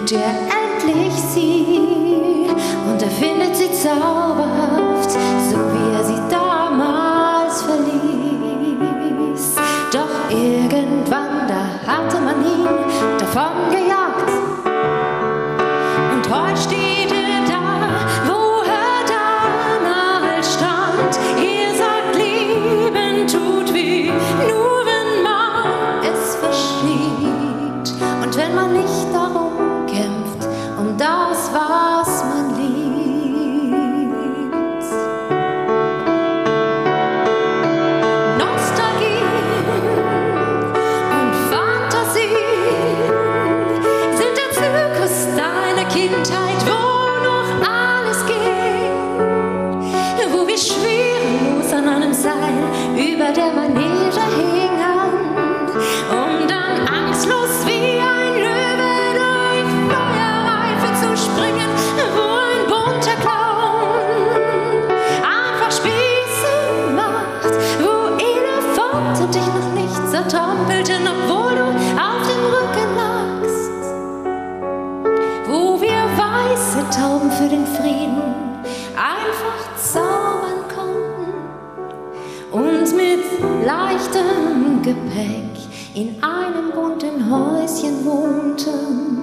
sucht er endlich sie und er findet sie zauberhaft, so wie er sie damals verließ. Doch irgendwann, da hatte man ihn davon gejagt und heute steht er da, wo er damals stand. Er sagt, Leben tut weh, nur wenn man es verschiebt und wenn man nicht darum kämpft, um das, was man liebt. Nostalgie und Fantasie sind der Zirkus deiner Kindheit, wo noch alles ging, wo wir schwerelos an einem Seil über der Manege hingen, um dann angstlos wie ein Löwe durch Feuerreife zu springen, wo ein bunter Clown einfach Spieße macht, wo Elefanten dich noch nicht zertrampelten, obwohl du auf dem Rücken lagst, wo wir weiße Tauben für den Frieden einfach zaubern konnten und mit leichtem Gepäck in einem bunten Häuschen wohnten.